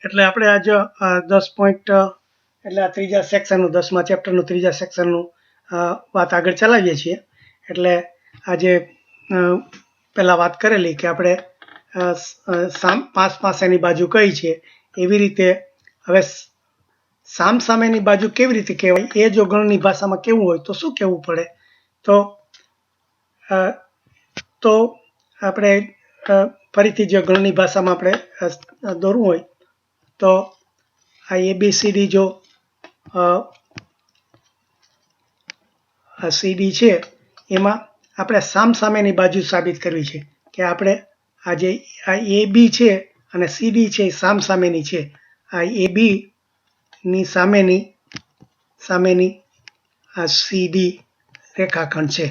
એટલે આપણે આજ 10 પોઈન્ટ એટલે આ ત્રીજા સેક્શનનું 10મા ચેપ્ટરનું ત્રીજા સેક્શનનું વાત આગળ ચલાવીએ છીએ. એટલે આજે પહેલાં વાત કરેલી કે આપણે પાંચ પાસેની બાજુ કઈ છે, એવી રીતે હવે સામસામેની બાજુ કેવી રીતે કહેવાય, એ જો ગણની ભાષામાં કેવું હોય તો શું કહેવું પડે. તો આપણે ફરીથી જો ગણની ભાષામાં આપણે દોરવું હોય તો આ ABCD જો CD છે એમાં આપણે સામસામેની બાજુ સાબિત કરવી છે કે આપણે આ જે આ AB છે અને CD છે એ સામસામેની છે. આ AB ની સામેની આ CD રેખાખંડ છે.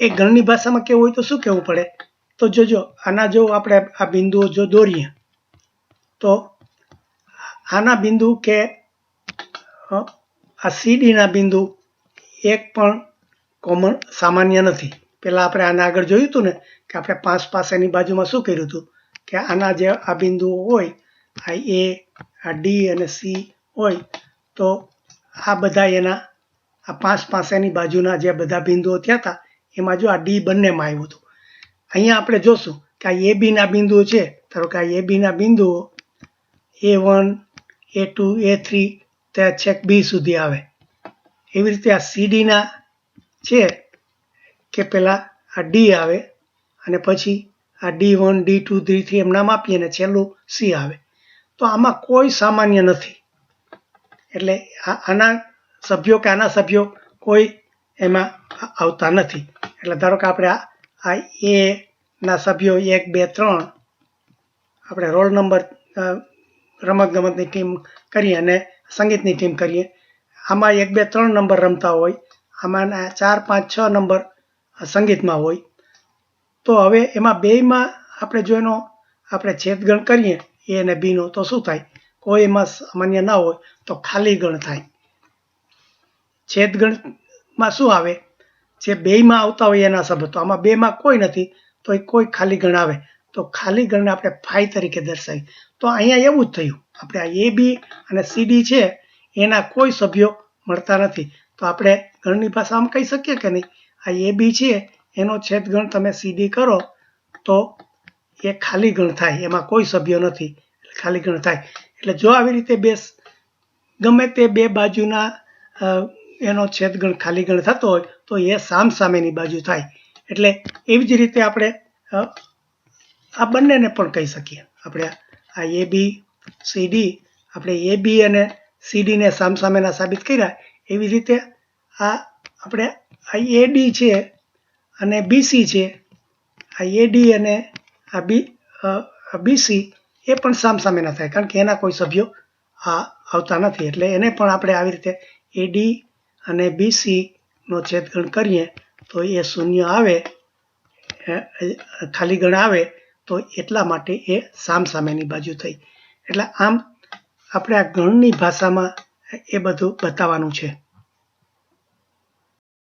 એ ગણની ભાષામાં કેવું હોય તો શું કહેવું પડે. તો જોજો આના જો આપણે આ બિંદુઓ જો દોરીએ તો આના બિંદુ કે આ CD ના બિંદુ એક પણ કોમન સામાન્ય નથી. પહેલાં આપણે આના આગળ જોયું હતું ને કે આપણે પાંચ પાસેની બાજુમાં શું કર્યું હતું કે આના જે આ બિંદુઓ હોય, આ A, આ D અને C હોય, તો આ બધા એના આ પાંચ પાસેની બાજુના જે બધા બિંદુઓ થયા હતા એમાં જો આ D બંનેમાં આવ્યું હતું. અહીંયા આપણે જોશું કે આ AB ના બિંદુઓ છે. ધારો કે આ AB ના બિંદુઓ A1, A2, A3 તે છેક B સુધી આવે. એવી રીતે આ CD ના છે કે પહેલાં આ D આવે અને પછી આ D1, D2, D3 એમ નામ આપીએ અને છેલ્લું C આવે. તો આમાં કોઈ સામાન્ય નથી. એટલે આના સભ્યો કે આના સભ્યો કોઈ એમાં આવતા નથી. એટલે ધારો કે આપણે આ A ના સભ્યો 1, 2, 3 આપણે રોલ નંબર રમતગમતની ટીમ કરીએ અને સંગીતની ટીમ કરીએ. આમાં 1, 2, 3 નંબર રમતા હોય, આમાં 4, 5, 6 નંબર સંગીતમાં હોય. તો હવે એમાં બેયમાં આપણે જો એનો આપણે છેદગણ કરીએ A અને B નો તો શું થાય, કોઈ એમાં સામાન્ય ના હોય તો ખાલી ગણ થાય. છેદગણમાં શું આવે, જે બેયમાં આવતા હોય એના સભ્યો, તો આમાં બેમાં કોઈ નથી તો એ કોઈ ખાલી ગણ આવે. તો ખાલી ગણને આપણે ફાઈ તરીકે દર્શાવી. તો અહીંયા એવું જ થયું, આપણે આ AB અને CD છે એના કોઈ સભ્યો મળતા નથી. તો આપણે ગણની ભાષામાં કહી શકીએ કે નહીં, આ AB છે એનો છેદગણ તમે CD કરો તો એ ખાલી ગણ થાય, એમાં કોઈ સભ્યો નથી, ખાલી ગણ થાય. એટલે જો આવી રીતે ગમે તે બે બાજુના એનો છેદગણ ખાલી ગણ થતો હોય તો એ સામસામેની બાજુ થાય. એટલે એવી જ રીતે આપણે આ બંનેને પણ કહી શકીએ. આપણે આ AB CD આપણે AB અને CD ને સામસામેના સાબિત કર્યા. એવી રીતે આ આપણે આ AD છે અને BC છે, આ AD અને આ BC એ પણ સામસામેના થાય, કારણ કે એના કોઈ સભ્યો આવતા નથી. એટલે એને પણ આપણે આવી રીતે AD અને BC નો છેદગણ કરીએ તો એ શૂન્ય આવે, ખાલી ગણ આવે. તો એટલા માટે એ સામસામેની બાજુ થઈ. એટલે આમ આપણે આ ગણની ભાષામાં એ બધું બતાવવાનું છે.